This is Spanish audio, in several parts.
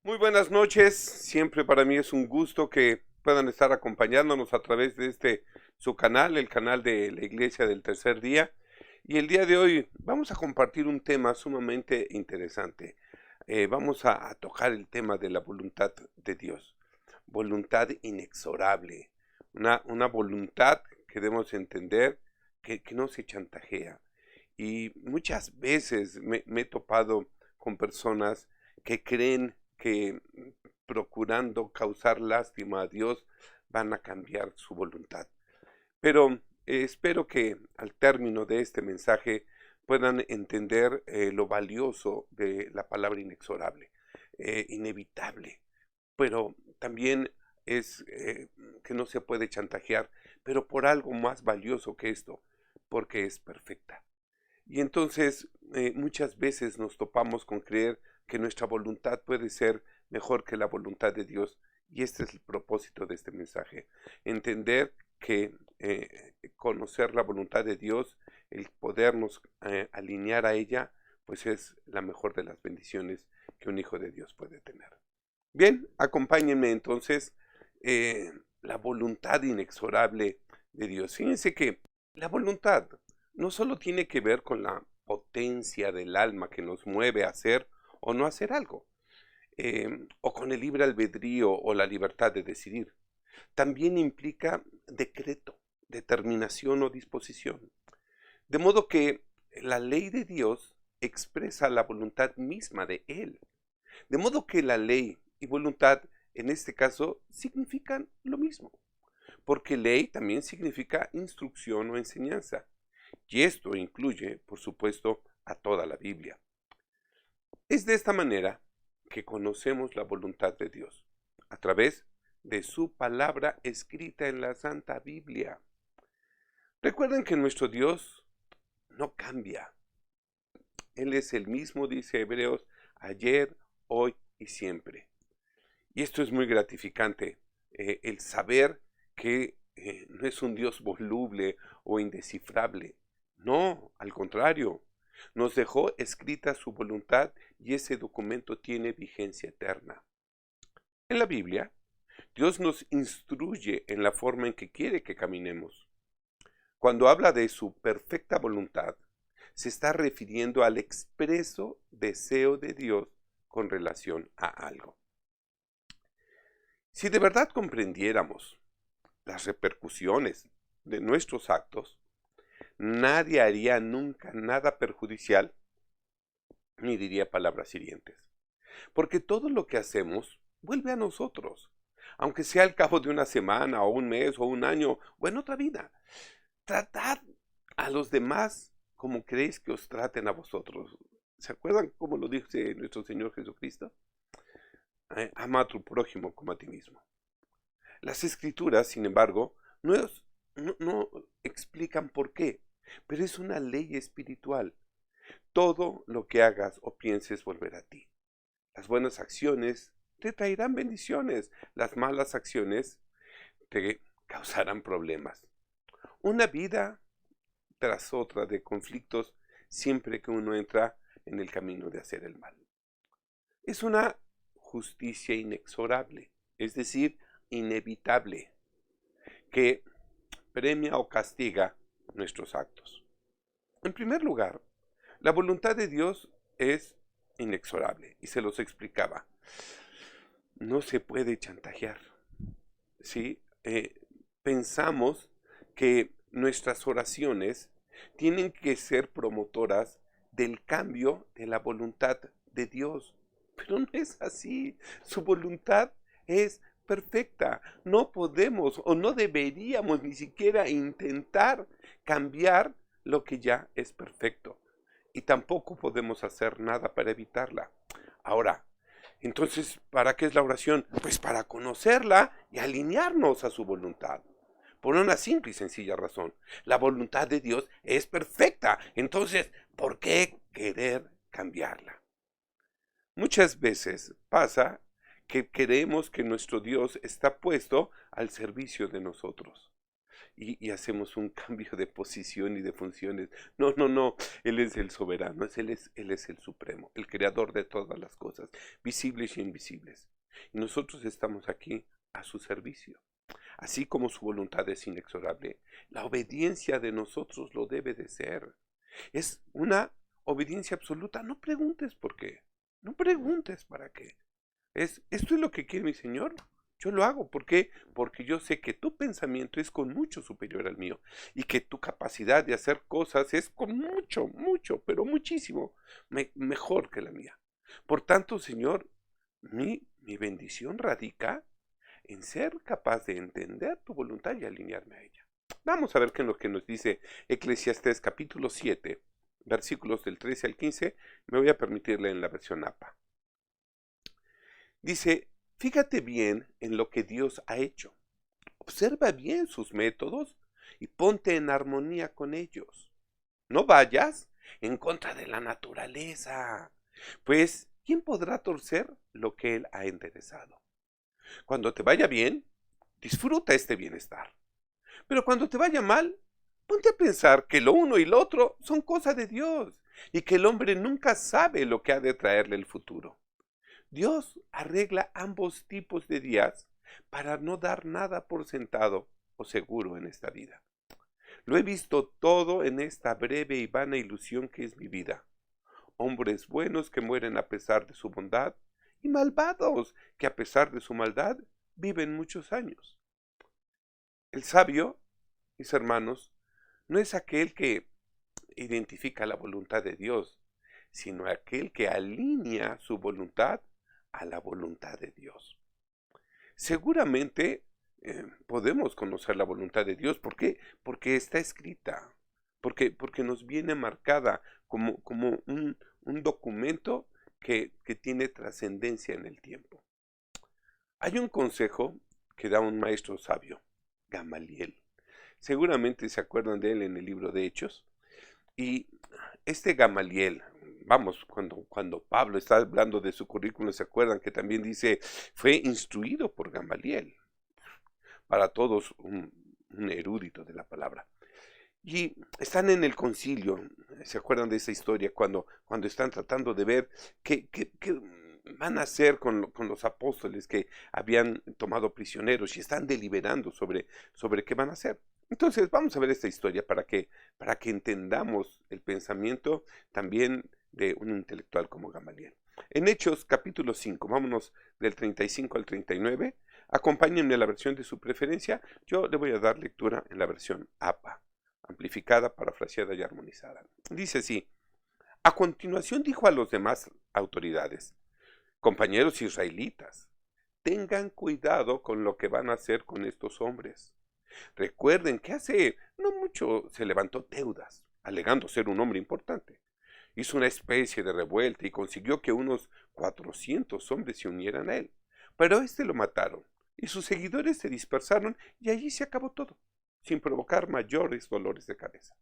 Muy buenas noches, siempre para mí es un gusto que puedan estar acompañándonos a través de su canal, el canal de la Iglesia del Tercer Día. Y el día de hoy vamos a compartir un tema sumamente interesante. Vamos a tocar el tema de la voluntad de Dios, voluntad inexorable, una voluntad que debemos entender que no se chantajea. Y muchas veces me he topado con personas que creen que procurando causar lástima a Dios van a cambiar su voluntad. Pero espero que al término de este mensaje puedan entender lo valioso de la palabra inexorable, inevitable, pero también es que no se puede chantajear, pero por algo más valioso que esto, porque es perfecta. Y entonces muchas veces nos topamos con creer que nuestra voluntad puede ser mejor que la voluntad de Dios. Y este es el propósito de este mensaje. Entender que conocer la voluntad de Dios, el podernos alinear a ella, pues es la mejor de las bendiciones que un hijo de Dios puede tener. Bien, acompáñenme entonces la voluntad inexorable de Dios. Fíjense que la voluntad no solo tiene que ver con la potencia del alma que nos mueve a hacer o no hacer algo, o con el libre albedrío o la libertad de decidir. También implica decreto, determinación o disposición. De modo que la ley de Dios expresa la voluntad misma de Él. De modo que la ley y voluntad en este caso significan lo mismo, porque ley también significa instrucción o enseñanza. Y esto incluye, por supuesto, a toda la Biblia. Es de esta manera que conocemos la voluntad de Dios, a través de su palabra escrita en la Santa Biblia. Recuerden que nuestro Dios no cambia. Él es el mismo, dice Hebreos, ayer, hoy y siempre. Y esto es muy gratificante, el saber que no es un Dios voluble o indescifrable. No, al contrario, nos dejó escrita su voluntad y ese documento tiene vigencia eterna. En la Biblia, Dios nos instruye en la forma en que quiere que caminemos. Cuando habla de su perfecta voluntad, se está refiriendo al expreso deseo de Dios con relación a algo. Si de verdad comprendiéramos las repercusiones de nuestros actos, nadie haría nunca nada perjudicial ni diría palabras hirientes. Porque todo lo que hacemos vuelve a nosotros, aunque sea al cabo de una semana o un mes o un año o en otra vida. Tratad a los demás como queréis que os traten a vosotros. ¿Se acuerdan cómo lo dice nuestro Señor Jesucristo? Ama a tu prójimo como a ti mismo. Las escrituras, sin embargo, no explican por qué, pero es una ley espiritual. Todo lo que hagas o pienses volverá a ti. Las buenas acciones te traerán bendiciones, las malas acciones te causarán problemas. Una vida tras otra de conflictos siempre que uno entra en el camino de hacer el mal. Es una justicia inexorable, es decir, inevitable, que premia o castiga nuestros actos. En primer lugar, la voluntad de Dios es inexorable y se los explicaba. No se puede chantajear. ¿Sí? Pensamos que nuestras oraciones tienen que ser promotoras del cambio de la voluntad de Dios. Pero no es así. Su voluntad es perfecta. No podemos o no deberíamos ni siquiera intentar cambiar lo que ya es perfecto. Y tampoco podemos hacer nada para evitarla. Ahora, entonces, ¿para qué es la oración? Pues para conocerla y alinearnos a su voluntad. Por una simple y sencilla razón. La voluntad de Dios es perfecta. Entonces, ¿por qué querer cambiarla? Muchas veces pasa que creemos que nuestro Dios está puesto al servicio de nosotros. y hacemos un cambio de posición y de funciones. No, no, no, Él es el soberano, Él es el supremo, el creador de todas las cosas, visibles y invisibles. Y nosotros estamos aquí a su servicio. Así como su voluntad es inexorable, la obediencia de nosotros lo debe de ser. Es una obediencia absoluta. No preguntes por qué, no preguntes para qué. Esto es lo que quiere mi Señor. Yo lo hago. ¿Por qué? Porque yo sé que tu pensamiento es con mucho superior al mío y que tu capacidad de hacer cosas es con mucho, mucho, pero muchísimo mejor que la mía. Por tanto, Señor, mi bendición radica en ser capaz de entender tu voluntad y alinearme a ella. Vamos a ver qué es lo que nos dice Eclesiastés capítulo 7, versículos del 13 al 15. Me voy a permitir leer en la versión APA. Dice, fíjate bien en lo que Dios ha hecho. Observa bien sus métodos y ponte en armonía con ellos. No vayas en contra de la naturaleza, pues ¿quién podrá torcer lo que Él ha enderezado? Cuando te vaya bien, disfruta este bienestar. Pero cuando te vaya mal, ponte a pensar que lo uno y lo otro son cosa de Dios y que el hombre nunca sabe lo que ha de traerle el futuro. Dios arregla ambos tipos de días para no dar nada por sentado o seguro en esta vida. Lo he visto todo en esta breve y vana ilusión que es mi vida. Hombres buenos que mueren a pesar de su bondad y malvados que a pesar de su maldad viven muchos años. El sabio, mis hermanos, no es aquel que identifica la voluntad de Dios, sino aquel que alinea su voluntad a la voluntad de Dios. Seguramente podemos conocer la voluntad de Dios. ¿Por qué? Porque está escrita, porque nos viene marcada como un documento que tiene trascendencia en el tiempo. Hay un consejo que da un maestro sabio, Gamaliel. Seguramente se acuerdan de él en el libro de Hechos. Y este Gamaliel, vamos, cuando Pablo está hablando de su currículum, se acuerdan que también dice, fue instruido por Gamaliel, para todos un erudito de la palabra. Y están en el concilio, ¿se acuerdan de esa historia? Cuando están tratando de ver qué van a hacer con los apóstoles que habían tomado prisioneros y están deliberando sobre qué van a hacer. Entonces vamos a ver esta historia para que entendamos el pensamiento también de un intelectual como Gamaliel. En Hechos capítulo 5, vámonos del 35 al 39, acompáñenme a la versión de su preferencia, yo le voy a dar lectura en la versión APA, amplificada, parafraseada y armonizada. Dice así, a continuación dijo a los demás autoridades, compañeros israelitas, tengan cuidado con lo que van a hacer con estos hombres. Recuerden que hace no mucho se levantó Teudas, alegando ser un hombre importante. Hizo una especie de revuelta y consiguió que unos 400 hombres se unieran a él. Pero a este lo mataron, y sus seguidores se dispersaron y allí se acabó todo, sin provocar mayores dolores de cabeza.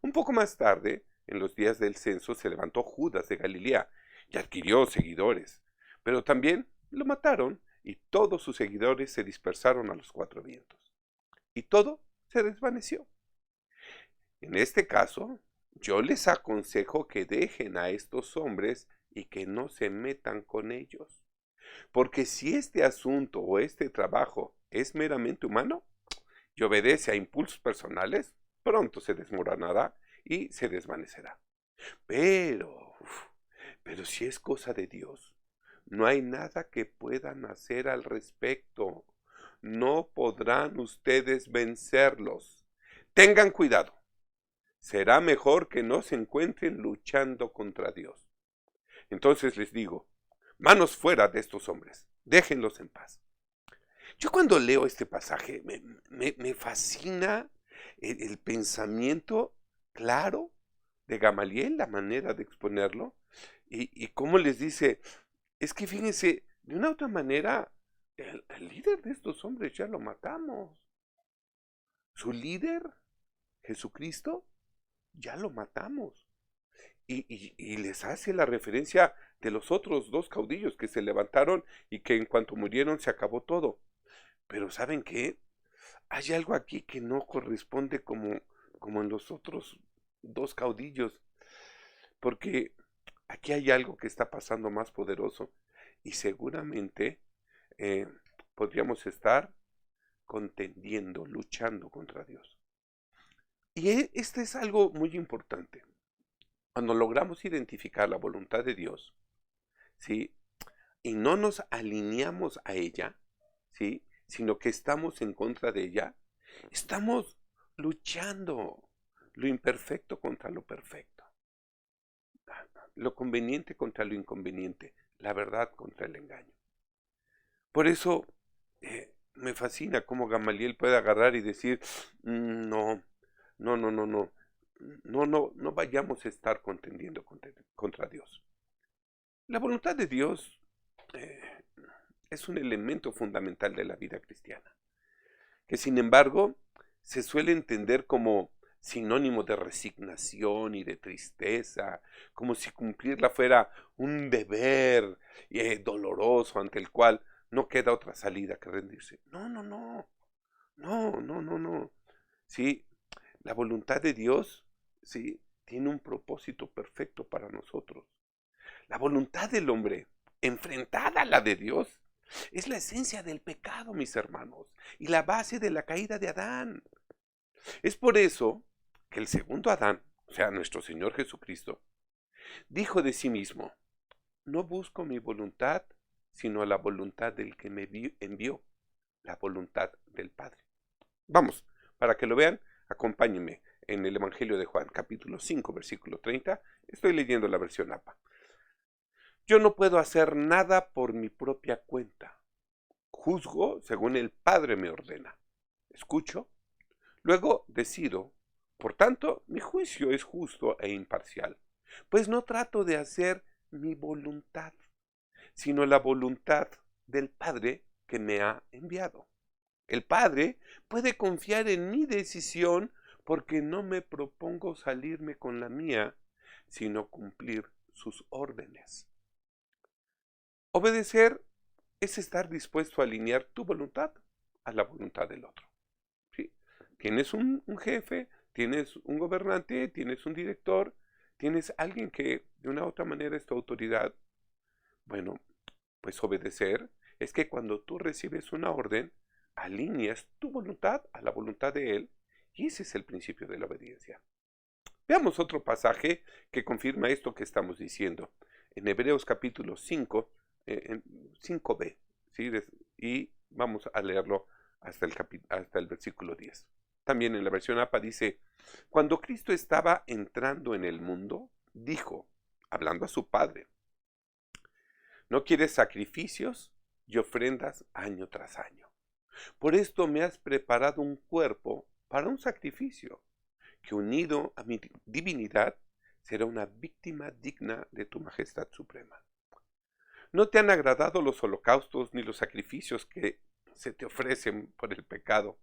Un poco más tarde, en los días del censo, se levantó Judas de Galilea y adquirió seguidores, pero también lo mataron y todos sus seguidores se dispersaron a los cuatro vientos. Y todo se desvaneció. En este caso, yo les aconsejo que dejen a estos hombres y que no se metan con ellos. Porque si este asunto o este trabajo es meramente humano y obedece a impulsos personales, pronto se desmoronará y se desvanecerá. Pero si es cosa de Dios, no hay nada que puedan hacer al respecto. No podrán ustedes vencerlos. Tengan cuidado. Será mejor que no se encuentren luchando contra Dios. Entonces les digo, manos fuera de estos hombres, déjenlos en paz. Yo cuando leo este pasaje me fascina el pensamiento claro de Gamaliel, la manera de exponerlo, y cómo les dice, es que fíjense, de una u otra manera, el líder de estos hombres ya lo matamos. Su líder, Jesucristo, ya lo matamos. Y les hace la referencia de los otros dos caudillos que se levantaron y que en cuanto murieron se acabó todo. Pero ¿saben qué? hay algo aquí que no corresponde como en los otros dos caudillos, porque aquí hay algo que está pasando más poderoso y seguramente eh, podríamos estar contendiendo, luchando contra Dios. Y este es algo muy importante. Cuando logramos identificar la voluntad de Dios, ¿sí? Y no nos alineamos a ella, ¿sí? Sino que estamos en contra de ella, estamos luchando lo imperfecto contra lo perfecto, lo conveniente contra lo inconveniente, la verdad contra el engaño. Por eso me fascina cómo Gamaliel puede agarrar y decir, no, no, no, no, no, no vayamos a estar contendiendo contra Dios. La voluntad de Dios eh, es un elemento fundamental de la vida cristiana, que sin embargo se suele entender como sinónimo de resignación y de tristeza, como si cumplirla fuera un deber doloroso ante el cual no queda otra salida que rendirse. No, no, no, no, no, no, no. Sí, la voluntad de Dios, sí, tiene un propósito perfecto para nosotros. La voluntad del hombre, enfrentada a la de Dios, es la esencia del pecado, mis hermanos, y la base de la caída de Adán. Es por eso que el segundo Adán, o sea, nuestro Señor Jesucristo, dijo de sí mismo, no busco mi voluntad, sino la voluntad del que me envió, la voluntad del Padre. Vamos, para que lo vean, acompáñenme en el Evangelio de Juan, capítulo 5, versículo 30. Estoy leyendo la versión APA. Yo no puedo hacer nada por mi propia cuenta. Juzgo según el Padre me ordena. Escucho, luego decido. Por tanto, mi juicio es justo e imparcial, pues no trato de hacer mi voluntad, sino la voluntad del Padre que me ha enviado. El Padre puede confiar en mi decisión porque no me propongo salirme con la mía, sino cumplir sus órdenes. Obedecer es estar dispuesto a alinear tu voluntad a la voluntad del otro. ¿Sí? Tienes un jefe, tienes un gobernante, tienes un director, tienes alguien que de una u otra manera es tu autoridad. Bueno, pues obedecer es que cuando tú recibes una orden, alineas tu voluntad a la voluntad de él, y ese es el principio de la obediencia. Veamos otro pasaje que confirma esto que estamos diciendo. En Hebreos capítulo 5, en 5b, ¿sí? Y vamos a leerlo hasta el versículo 10. También en la versión APA dice, cuando Cristo estaba entrando en el mundo, dijo, hablando a su Padre, no quieres sacrificios y ofrendas año tras año. Por esto me has preparado un cuerpo para un sacrificio, que unido a mi divinidad será una víctima digna de tu majestad suprema. No te han agradado los holocaustos ni los sacrificios que se te ofrecen por el pecado.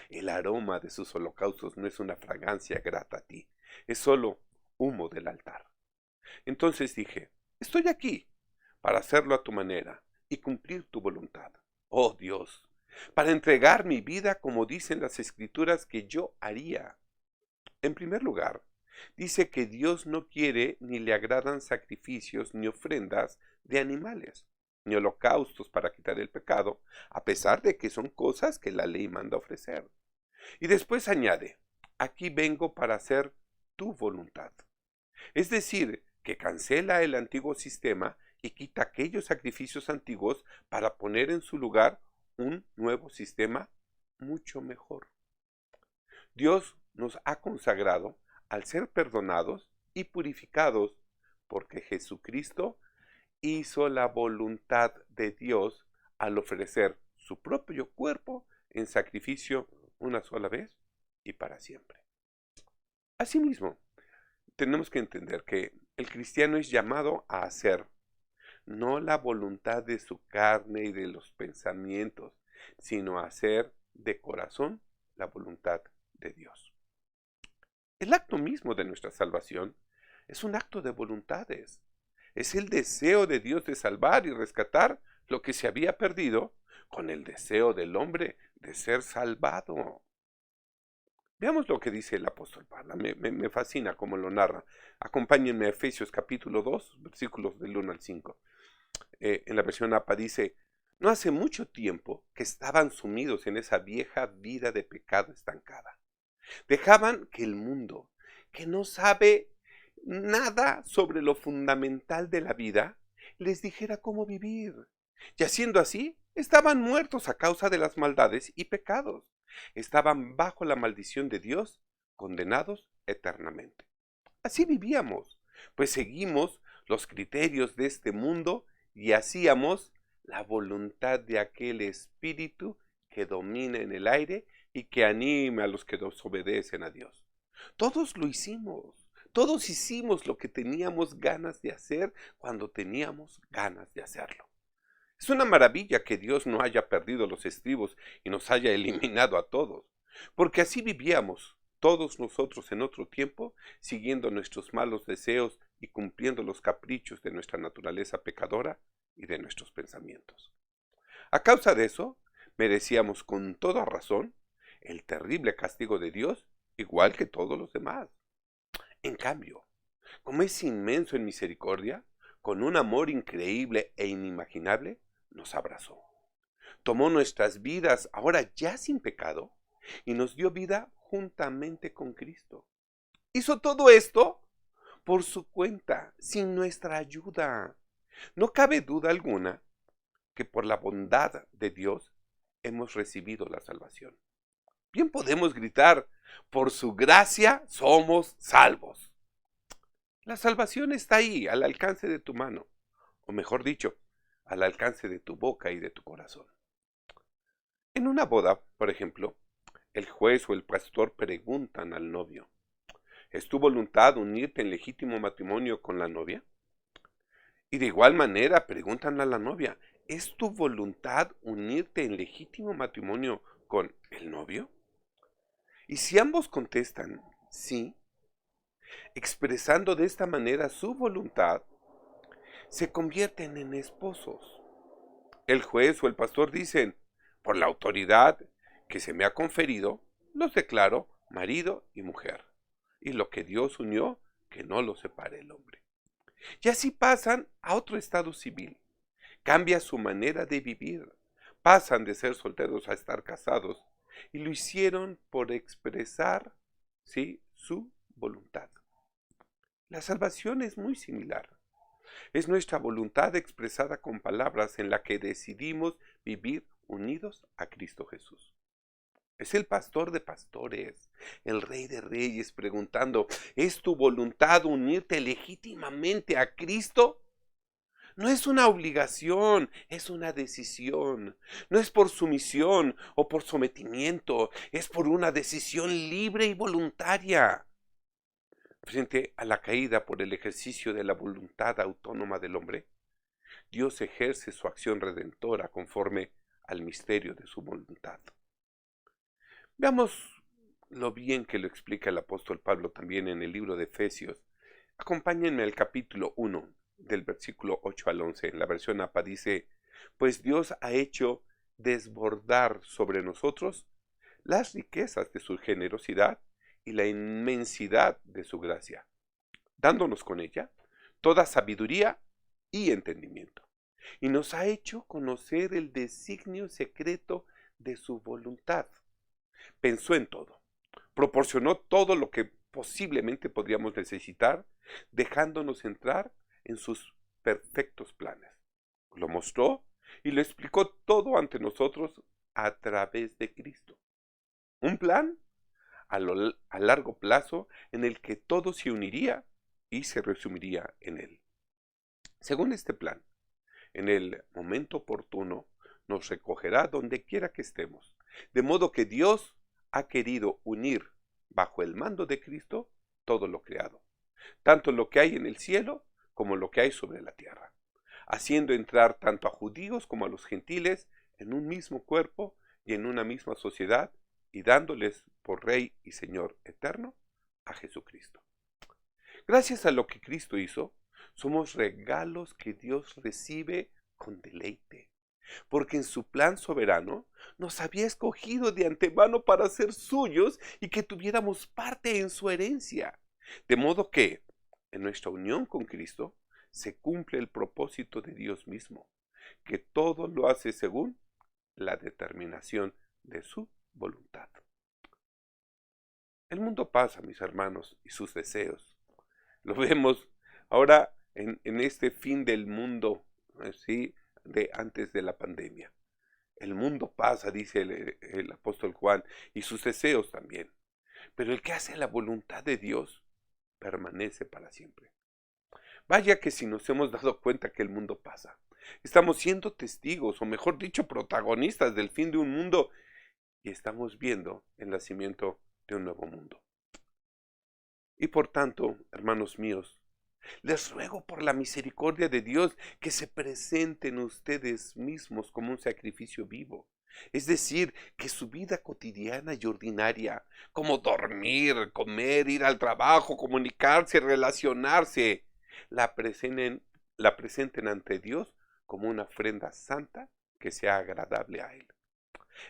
El aroma de sus holocaustos no es una fragancia grata a ti, es solo humo del altar. Entonces dije, estoy aquí para hacerlo a tu manera y cumplir tu voluntad. Oh Dios, para entregar mi vida como dicen las Escrituras que yo haría. En primer lugar, dice que Dios no quiere ni le agradan sacrificios ni ofrendas de animales, ni holocaustos para quitar el pecado, a pesar de que son cosas que la ley manda ofrecer. Y después añade, aquí vengo para hacer tu voluntad. Es decir, que cancela el antiguo sistema y quita aquellos sacrificios antiguos para poner en su lugar un nuevo sistema mucho mejor. Dios nos ha consagrado al ser perdonados y purificados porque Jesucristo hizo la voluntad de Dios al ofrecer su propio cuerpo en sacrificio una sola vez y para siempre. Asimismo, tenemos que entender que el cristiano es llamado a hacer no la voluntad de su carne y de los pensamientos, sino a hacer de corazón la voluntad de Dios. El acto mismo de nuestra salvación es un acto de voluntades. Es el deseo de Dios de salvar y rescatar lo que se había perdido con el deseo del hombre de ser salvado. Veamos lo que dice el apóstol Pablo. Me fascina cómo lo narra. Acompáñenme a Efesios capítulo 2, versículos del 1 al 5. En la versión APA dice: no hace mucho tiempo que estaban sumidos en esa vieja vida de pecado estancada. Dejaban que el mundo, que no sabe nada sobre lo fundamental de la vida, les dijera cómo vivir. Y haciendo así, estaban muertos a causa de las maldades y pecados. Estaban bajo la maldición de Dios, condenados eternamente. Así vivíamos, pues seguimos los criterios de este mundo y hacíamos la voluntad de aquel espíritu que domina en el aire y que anima a los que desobedecen a Dios. Todos lo hicimos. Todos hicimos lo que teníamos ganas de hacer cuando teníamos ganas de hacerlo. Es una maravilla que Dios no haya perdido los estribos y nos haya eliminado a todos, porque así vivíamos todos nosotros en otro tiempo, siguiendo nuestros malos deseos y cumpliendo los caprichos de nuestra naturaleza pecadora y de nuestros pensamientos. A causa de eso, merecíamos con toda razón el terrible castigo de Dios, igual que todos los demás. En cambio, como es inmenso en misericordia, con un amor increíble e inimaginable, nos abrazó. Tomó nuestras vidas, ahora ya sin pecado, y nos dio vida juntamente con Cristo. Hizo todo esto por su cuenta, sin nuestra ayuda. No cabe duda alguna que por la bondad de Dios hemos recibido la salvación. Bien podemos gritar: por su gracia somos salvos. La salvación está ahí, al alcance de tu mano, o mejor dicho, al alcance de tu boca y de tu corazón. En una boda, por ejemplo, el juez o el pastor preguntan al novio: ¿es tu voluntad unirte en legítimo matrimonio con la novia? Y de igual manera preguntan a la novia: ¿es tu voluntad unirte en legítimo matrimonio con el novio? Y si ambos contestan sí, expresando de esta manera su voluntad, se convierten en esposos. El juez o el pastor dicen: por la autoridad que se me ha conferido, los declaro marido y mujer. Y lo que Dios unió, que no lo separe el hombre. Y así pasan a otro estado civil. Cambia su manera de vivir. Pasan de ser solteros a estar casados. Y lo hicieron por expresar, ¿sí?, su voluntad. La salvación es muy similar. Es nuestra voluntad expresada con palabras en la que decidimos vivir unidos a Cristo Jesús. Es el pastor de pastores, el rey de reyes, preguntando: ¿es tu voluntad unirte legítimamente a Cristo? No es una obligación, es una decisión. No es por sumisión o por sometimiento, es por una decisión libre y voluntaria. Frente a la caída por el ejercicio de la voluntad autónoma del hombre, Dios ejerce su acción redentora conforme al misterio de su voluntad. Veamos lo bien que lo explica el apóstol Pablo también en el libro de Efesios. Acompáñenme al capítulo 1, del versículo 8 al 11. En la versión APA dice: pues Dios ha hecho desbordar sobre nosotros las riquezas de su generosidad y la inmensidad de su gracia, dándonos con ella toda sabiduría y entendimiento. Y nos ha hecho conocer el designio secreto de su voluntad. Pensó en todo, proporcionó todo lo que posiblemente podríamos necesitar, dejándonos entrar en sus perfectos planes. Lo mostró y lo explicó todo ante nosotros a través de Cristo. Un plan a largo plazo en el que todo se uniría y se resumiría en él. Según este plan, en el momento oportuno nos recogerá donde quiera que estemos, de modo que Dios ha querido unir bajo el mando de Cristo todo lo creado, tanto lo que hay en el cielo como lo que hay sobre la tierra, haciendo entrar tanto a judíos como a los gentiles en un mismo cuerpo y en una misma sociedad, y dándoles por Rey y Señor eterno a Jesucristo. Gracias a lo que Cristo hizo, somos regalos que Dios recibe con deleite. porque en su plan soberano nos había escogido de antemano para ser suyos y que tuviéramos parte en su herencia. De modo que, en nuestra unión con Cristo, se cumple el propósito de Dios mismo, que todo lo hace según la determinación de su voluntad. El mundo pasa, mis hermanos, y sus deseos. Lo vemos ahora en este fin del mundo, ¿sí? De antes de la pandemia. El mundo pasa, dice el apóstol Juan, y sus deseos también. Pero el que hace la voluntad de Dios permanece para siempre. Vaya que si nos hemos dado cuenta que el mundo pasa, estamos siendo testigos, o mejor dicho, protagonistas del fin de un mundo, y estamos viendo el nacimiento de un nuevo mundo. Y por tanto, hermanos míos, les ruego por la misericordia de Dios que se presenten ustedes mismos como un sacrificio vivo. Es decir, que su vida cotidiana y ordinaria, como dormir, comer, ir al trabajo, comunicarse, relacionarse, la presenten ante Dios como una ofrenda santa que sea agradable a Él.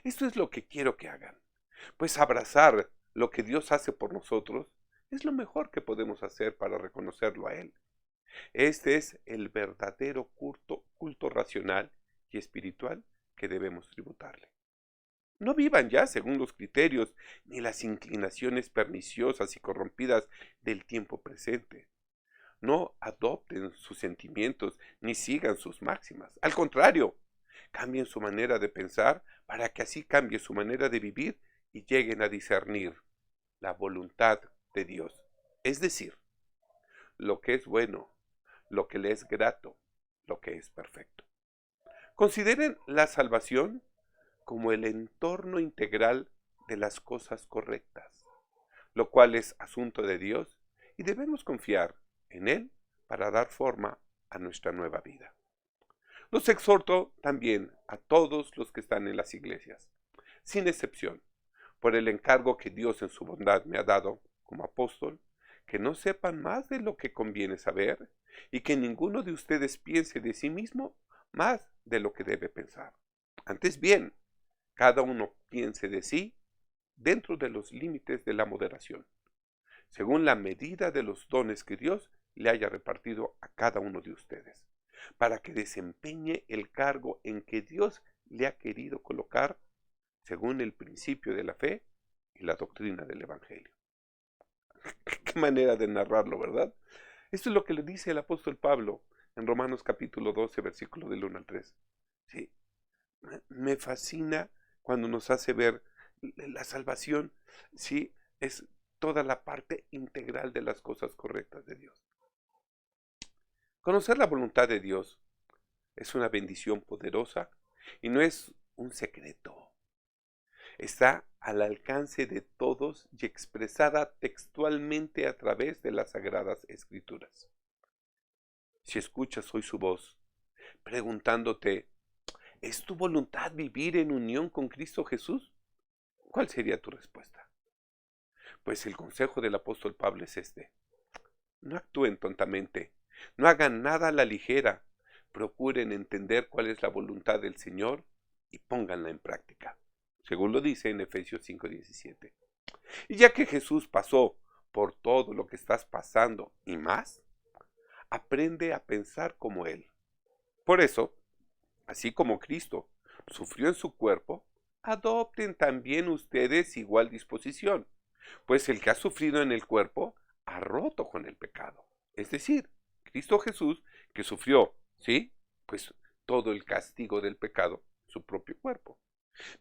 Esto es lo que quiero que hagan, pues abrazar lo que Dios hace por nosotros es lo mejor que podemos hacer para reconocerlo a Él. Este es el verdadero culto racional y espiritual que debemos tributarle. No vivan ya según los criterios ni las inclinaciones perniciosas y corrompidas del tiempo presente. No adopten sus sentimientos ni sigan sus máximas. Al contrario, cambien su manera de pensar para que así cambie su manera de vivir y lleguen a discernir la voluntad de Dios. Es decir, lo que es bueno, lo que le es grato, lo que es perfecto. Consideren la salvación como el entorno integral de las cosas correctas, lo cual es asunto de Dios y debemos confiar en Él para dar forma a nuestra nueva vida. Los exhorto también a todos los que están en las iglesias, sin excepción, por el encargo que Dios en su bondad me ha dado como apóstol, que no sepan más de lo que conviene saber y que ninguno de ustedes piense de sí mismo más de lo que debe pensar. Antes bien, cada uno piense de sí dentro de los límites de la moderación, según la medida de los dones que Dios le haya repartido a cada uno de ustedes, para que desempeñe el cargo en que Dios le ha querido colocar según el principio de la fe y la doctrina del Evangelio. Qué manera de narrarlo, ¿verdad? Esto es lo que le dice el apóstol Pablo en Romanos capítulo 12, versículo del 1 al 3. Sí, me fascina cuando nos hace ver la salvación, sí, es toda la parte integral de las cosas correctas de Dios. Conocer la voluntad de Dios es una bendición poderosa y no es un secreto. Está al alcance de todos y expresada textualmente a través de las Sagradas Escrituras. Si escuchas hoy su voz, preguntándote, ¿es tu voluntad vivir en unión con Cristo Jesús? ¿Cuál sería tu respuesta? Pues el consejo del apóstol Pablo es este: no actúen tontamente, no hagan nada a la ligera, procuren entender cuál es la voluntad del Señor y pónganla en práctica, según lo dice en Efesios 5:17. Y ya que Jesús pasó por todo lo que estás pasando y más, aprende a pensar como Él. Por eso, así como Cristo sufrió en su cuerpo, adopten también ustedes igual disposición, pues el que ha sufrido en el cuerpo ha roto con el pecado. Es decir, Cristo Jesús, que sufrió, ¿sí? Pues todo el castigo del pecado, su propio cuerpo.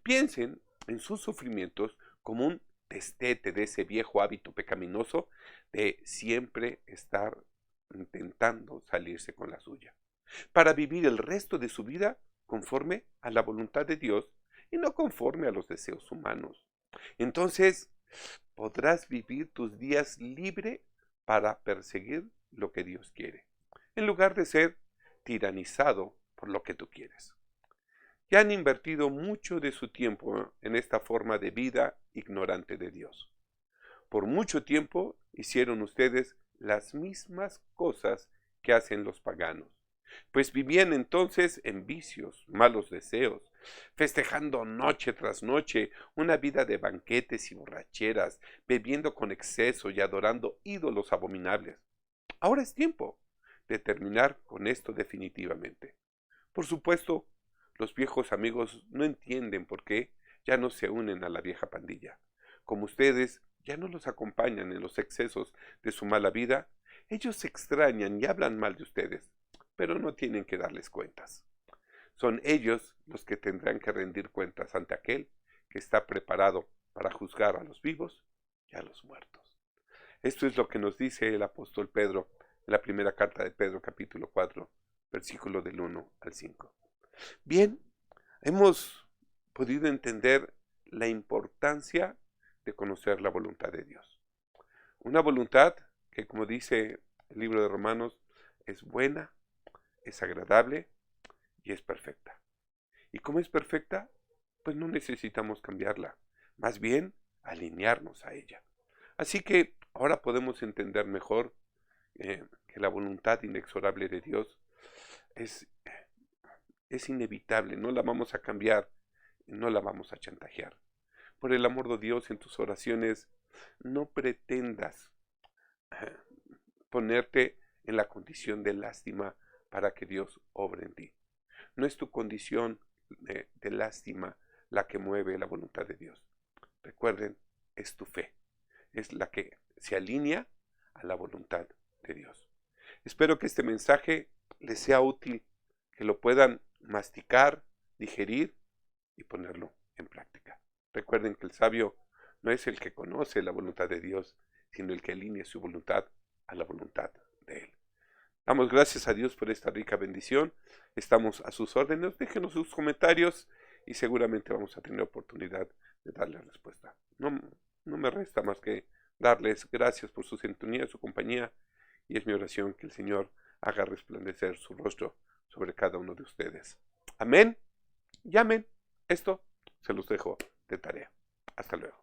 Piensen en sus sufrimientos como un destete de ese viejo hábito pecaminoso de siempre estar intentando salirse con la suya, para vivir el resto de su vida conforme a la voluntad de Dios y no conforme a los deseos humanos. Entonces, podrás vivir tus días libre para perseguir lo que Dios quiere, en lugar de ser tiranizado por lo que tú quieres. Ya han invertido mucho de su tiempo en esta forma de vida ignorante de Dios. Por mucho tiempo hicieron ustedes las mismas cosas que hacen los paganos, pues vivían entonces en vicios, malos deseos, festejando noche tras noche una vida de banquetes y borracheras, bebiendo con exceso y adorando ídolos abominables. Ahora es tiempo de terminar con esto definitivamente. Por supuesto, los viejos amigos no entienden por qué ya no se unen a la vieja pandilla. Como ustedes ya no los acompañan en los excesos de su mala vida, ellos se extrañan y hablan mal de ustedes, pero no tienen que darles cuentas. Son ellos los que tendrán que rendir cuentas ante aquel que está preparado para juzgar a los vivos y a los muertos. Esto es lo que nos dice el apóstol Pedro en la primera carta de Pedro, capítulo 4, versículo del 1 al 5. Bien, hemos podido entender la importancia de conocer la voluntad de Dios. Una voluntad que, como dice el libro de Romanos, es buena, es agradable y es perfecta. Y como es perfecta, pues no necesitamos cambiarla, más bien alinearnos a ella. Así que ahora podemos entender mejor que la voluntad inexorable de Dios es, es inevitable, no la vamos a cambiar, no la vamos a chantajear. Por el amor de Dios, en tus oraciones, no pretendas ponerte en la condición de lástima para que Dios obre en ti. No es tu condición de lástima la que mueve la voluntad de Dios. Recuerden, es tu fe, es la que se alinea a la voluntad de Dios. Espero que este mensaje les sea útil, que lo puedan masticar, digerir y ponerlo en práctica. Recuerden que el sabio no es el que conoce la voluntad de Dios, sino el que alinea su voluntad a la voluntad de Él. Damos gracias a Dios por esta rica bendición. Estamos a sus órdenes. Déjenos sus comentarios y seguramente vamos a tener oportunidad de darle respuesta. No me resta más que darles gracias por su sintonía, su compañía, y es mi oración que el Señor haga resplandecer su rostro sobre cada uno de ustedes. Amén y amén. Esto se los dejo de tarea. Hasta luego.